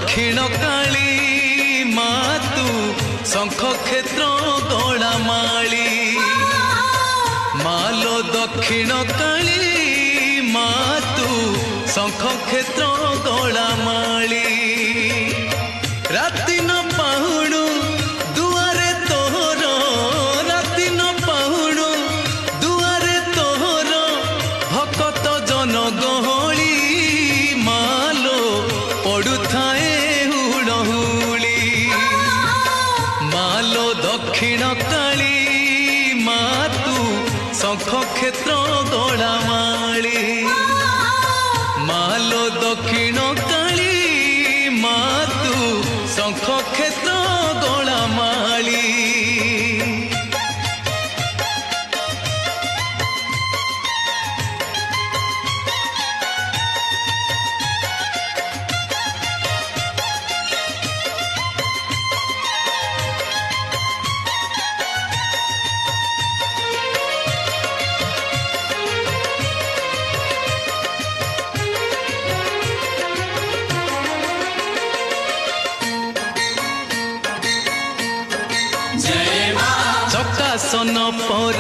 दक्षिण काली मातु शंख क्षेत्र गड़ामाली मालो दक्षिण काली मातु शंख क्षेत्र गड़ामाली राति न पाहुणु दुआरे तोहर राति न पाहुणु दुआरे तोहर भकत जन गहली मालो पड़ुथाए हुड़हुली मालो दक्षिण काली मातु शंख क्षेत्र गड़ामाली मालो दक्षिण काली मातु शंख क्षेत्र गड़ामाली चकासन पर